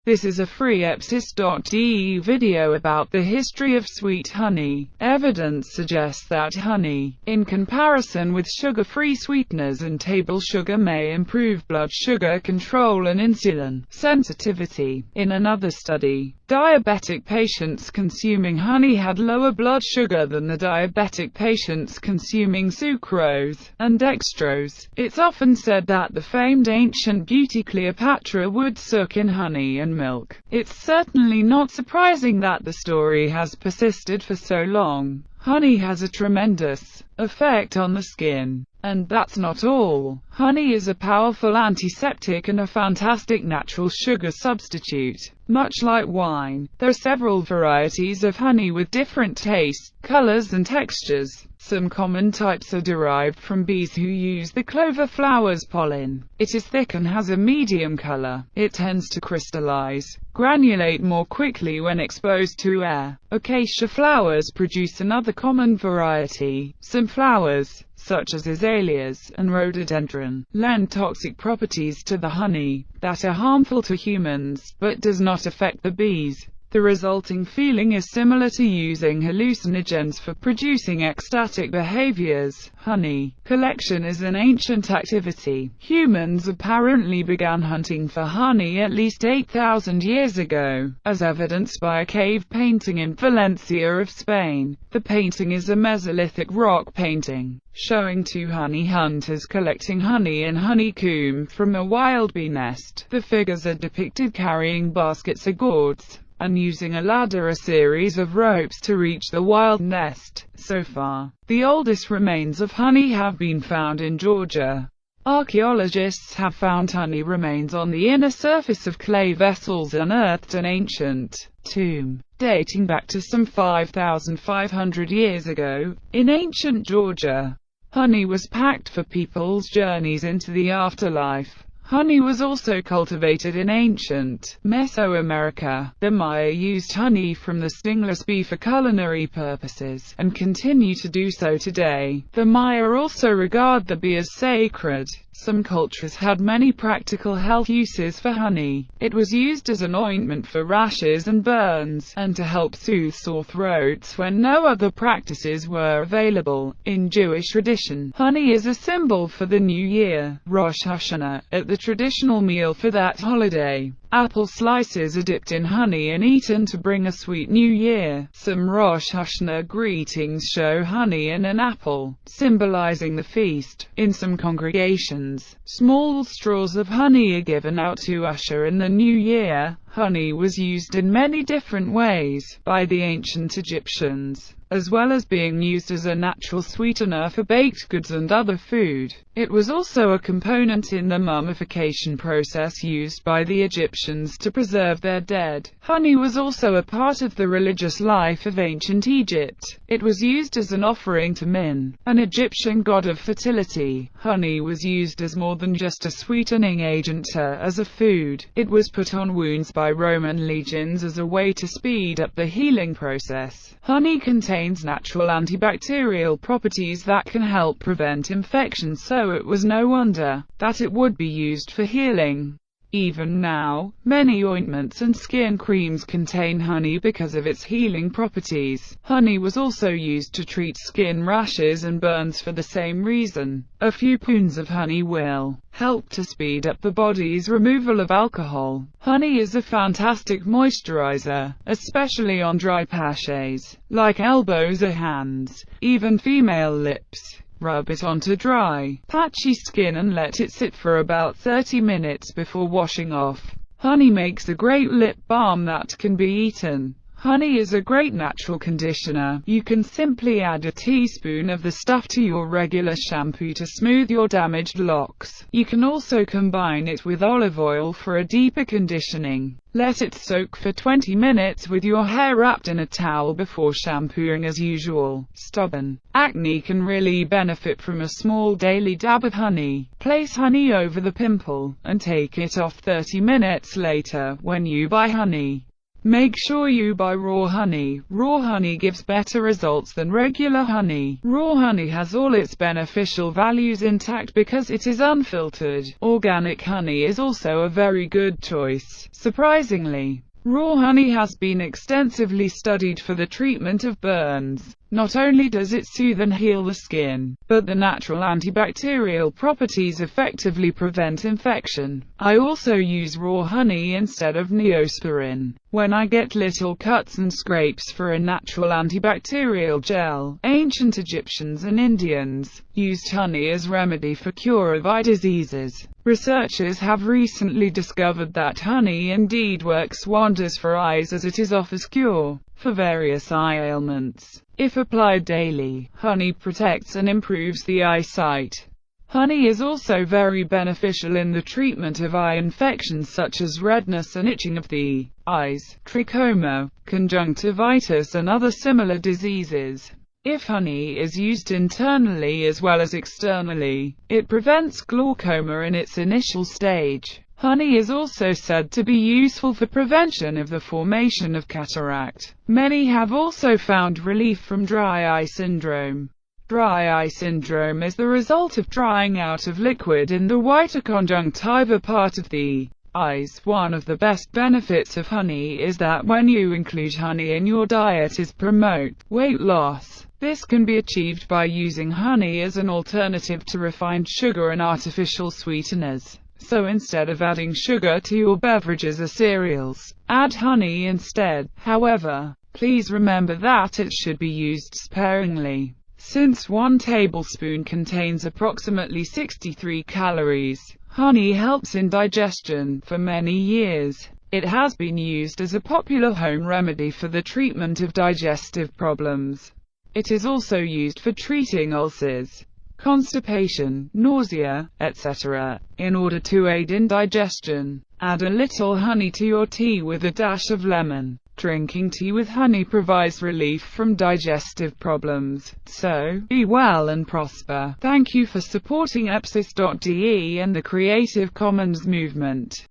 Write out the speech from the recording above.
This is a free epSos.de video about the history of sweet honey. Evidence suggests that honey, in comparison with sugar-free sweeteners and table sugar, may improve blood sugar control and insulin sensitivity. In another study, diabetic patients consuming honey had lower blood sugar than the diabetic patients consuming sucrose and dextrose. It's often said that the famed ancient beauty Cleopatra would suck in honey and milk. It's certainly not surprising that the story has persisted for so long. Honey has a tremendous effect on the skin. And that's not all. Honey is a powerful antiseptic and a fantastic natural sugar substitute. Much like wine, there are several varieties of honey with different tastes, colors and textures. Some common types are derived from bees who use the clover flower's pollen. It is thick and has a medium color. It tends to crystallize, granulate more quickly when exposed to air. Acacia flowers produce another common variety. Some flowers, such as azaleas and rhododendron, lend toxic properties to the honey that are harmful to humans, but does not affect the bees. The resulting feeling is similar to using hallucinogens for producing ecstatic behaviors. Honey collection is an ancient activity. Humans apparently began hunting for honey at least 8,000 years ago, as evidenced by a cave painting in Valencia of Spain. The painting is a Mesolithic rock painting, showing two honey hunters collecting honey in honeycomb from a wild bee nest. The figures are depicted carrying baskets or gourds, and using a ladder, a series of ropes, to reach the wild nest. So far, the oldest remains of honey have been found in Georgia. Archaeologists have found honey remains on the inner surface of clay vessels unearthed an ancient tomb, dating back to some 5,500 years ago, in ancient Georgia. Honey was packed for people's journeys into the afterlife. Honey was also cultivated in ancient Mesoamerica. The Maya used honey from the stingless bee for culinary purposes, and continue to do so today. The Maya also regard the bee as sacred. Some cultures had many practical health uses for honey. It was used as an ointment for rashes and burns, and to help soothe sore throats when no other practices were available. In Jewish tradition, honey is a symbol for the new year, Rosh Hashanah. At the traditional meal for that holiday, apple slices are dipped in honey and eaten to bring a sweet new year. Some Rosh Hashanah greetings show honey and an apple, symbolizing the feast. In some congregations, small straws of honey are given out to usher in the new year. Honey was used in many different ways by the ancient Egyptians, as well as being used as a natural sweetener for baked goods and other food. It was also a component in the mummification process used by the Egyptians to preserve their dead. Honey was also a part of the religious life of ancient Egypt. It was used as an offering to Min, an Egyptian god of fertility. Honey was used as more than just a sweetening agent, as a food. It was put on wounds by Roman legions as a way to speed up the healing process. Honey contains natural antibacterial properties that can help prevent infections, so it was no wonder that it would be used for healing. Even now, many ointments and skin creams contain honey because of its healing properties. Honey was also used to treat skin rashes and burns for the same reason. A few spoons of honey will help to speed up the body's removal of alcohol. Honey is a fantastic moisturizer, especially on dry patches, like elbows or hands, even female lips. Rub it onto dry, patchy skin and let it sit for about 30 minutes before washing off. Honey makes a great lip balm that can be eaten. Honey is a great natural conditioner. You can simply add a teaspoon of the stuff to your regular shampoo to smooth your damaged locks. You can also combine it with olive oil for a deeper conditioning. Let it soak for 20 minutes with your hair wrapped in a towel before shampooing as usual. Stubborn acne can really benefit from a small daily dab of honey. Place honey over the pimple, and take it off 30 minutes later when you buy honey. Make sure you buy raw honey. Raw honey gives better results than regular honey. Raw honey has all its beneficial values intact because it is unfiltered. Organic honey is also a very good choice. Surprisingly, raw honey has been extensively studied for the treatment of burns. Not only does it soothe and heal the skin, but the natural antibacterial properties effectively prevent infection. I also use raw honey instead of Neosporin when I get little cuts and scrapes for a natural antibacterial gel. Ancient Egyptians and Indians used honey as remedy for cure of eye diseases. Researchers have recently discovered that honey indeed works wonders for eyes, as it offers cure for various eye ailments. If applied daily, honey protects and improves the eyesight. Honey is also very beneficial in the treatment of eye infections such as redness and itching of the eyes, trachoma, conjunctivitis and other similar diseases. If honey is used internally as well as externally, it prevents glaucoma in its initial stage. Honey is also said to be useful for prevention of the formation of cataract. Many have also found relief from dry eye syndrome. Dry eye syndrome is the result of drying out of liquid in the whiter conjunctiva part of the eyes. One of the best benefits of honey is that when you include honey in your diet is promote weight loss. This can be achieved by using honey as an alternative to refined sugar and artificial sweeteners. So instead of adding sugar to your beverages or cereals, add honey instead. However, please remember that it should be used sparingly, since 1 tablespoon contains approximately 63 calories. Honey helps in digestion. For many years, it has been used as a popular home remedy for the treatment of digestive problems. It is also used for treating ulcers, constipation, nausea, etc. In order to aid in digestion, add a little honey to your tea with a dash of lemon. Drinking tea with honey provides relief from digestive problems. So, be well and prosper. Thank you for supporting epSos.de and the Creative Commons movement.